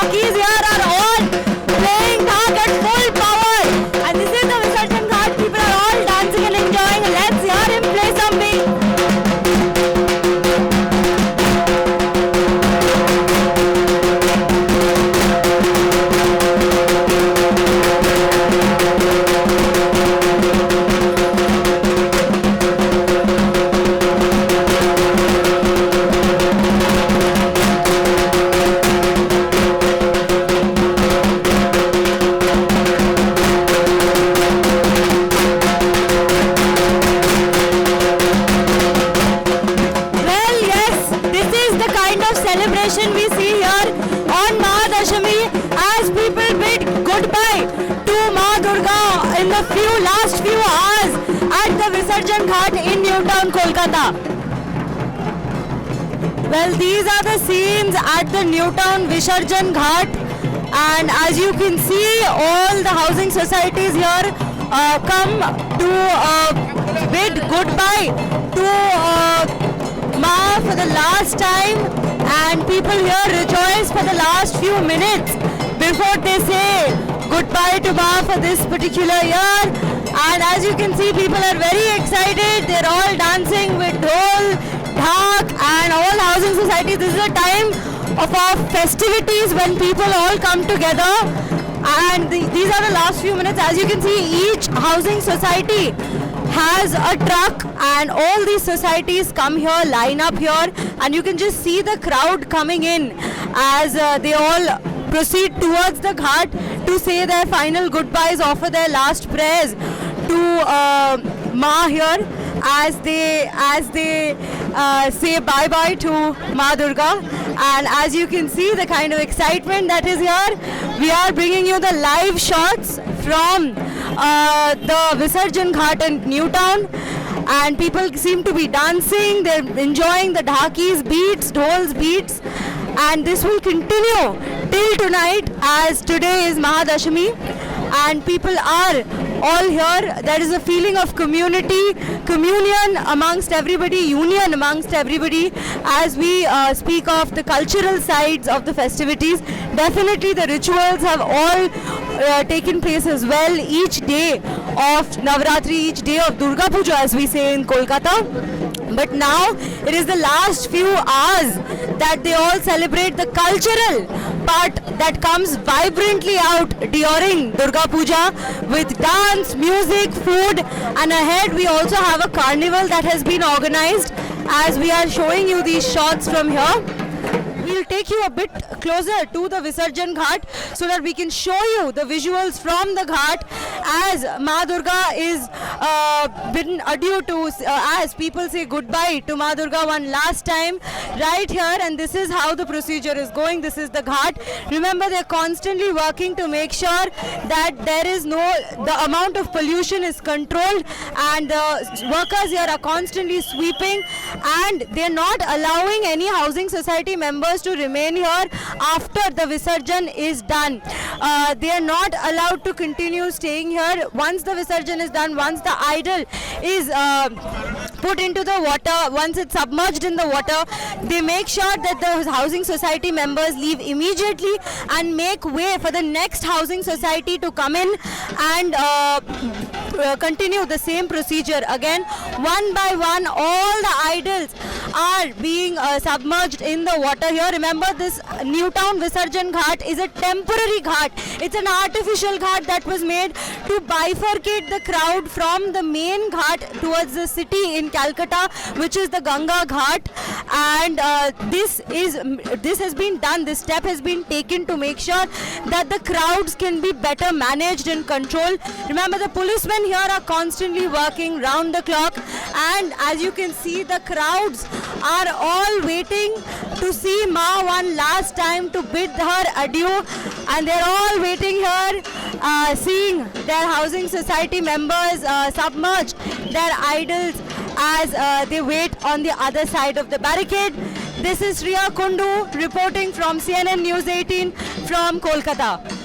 dhakis here are all playing dhak at full power. And this is the Visarjan Ghat. People are all dancing and enjoying. Let's hear him play some beat. Celebration we see here on Mahadashami as people bid goodbye to Ma Durga in the last few hours at the Visarjan Ghat in Newtown, Kolkata. Well, these are the scenes at the Newtown Visarjan Ghat, and as you can see, all the housing societies here come to bid goodbye to Ma for the last time, and people here rejoice for the last few minutes before they say goodbye to Ma for this particular year. And as you can see, people are very excited. They're all dancing with dhol, dhak, and all housing societies. This is a time of our festivities when people all come together. And these are the last few minutes. As you can see, each housing society has a truck, and all these societies come here, line up here, and you can just see the crowd coming in as they all proceed towards the ghat to say their final goodbyes, offer their last prayers to Ma here as they say bye bye to Ma Durga. And as you can see, the kind of excitement that is here, we are bringing you the live shots from the Visarjan Ghat in Newtown, and people seem to be dancing. They're enjoying the dhakis beats, dhols beats, and this will continue till tonight, as today is Mahadashami and people are all here. There is a feeling of community, communion amongst everybody, union amongst everybody as we speak of the cultural sides of the festivities. Definitely the rituals have all taken place as well each day of Navratri, each day of Durga Puja, as we say in Kolkata. But now it is the last few hours that they all celebrate the cultural part that comes vibrantly out during Durga Puja with dance, music, food, and ahead we also have a carnival that has been organized as we are showing you these shots from here. We'll take you a bit closer to the Visarjan Ghat so that we can show you the visuals from the ghat as Ma Durga is bidden adieu to, as people say goodbye to Ma Durga one last time right here. And this is how the procedure is going. This is the ghat. Remember, they're constantly working to make sure that there is the amount of pollution is controlled, and the workers here are constantly sweeping, and they're not allowing any housing society members to remain here after the Visarjan is done. They are not allowed to continue staying here once the Visarjan is done, once the idol is put into the water, once it's submerged in the water. They make sure that the housing society members leave immediately and make way for the next housing society to come in and continue the same procedure again. One by one, all the idols are being submerged in the water here. Remember, this Newtown Visarjan Ghat is a temporary ghat. It's an artificial ghat that was made to bifurcate the crowd from the main ghat towards the city in Calcutta, which is the Ganga Ghat. And this has been done. This step has been taken to make sure that the crowds can be better managed and controlled. Remember, the policemen here are constantly working round the clock, and as you can see, the crowds are all waiting to see Ma one last time to bid her adieu, and they're all waiting here seeing their housing society members submerge their idols as they wait on the other side of the barricade. This is Riya Kundu reporting from CNN News 18 from Kolkata.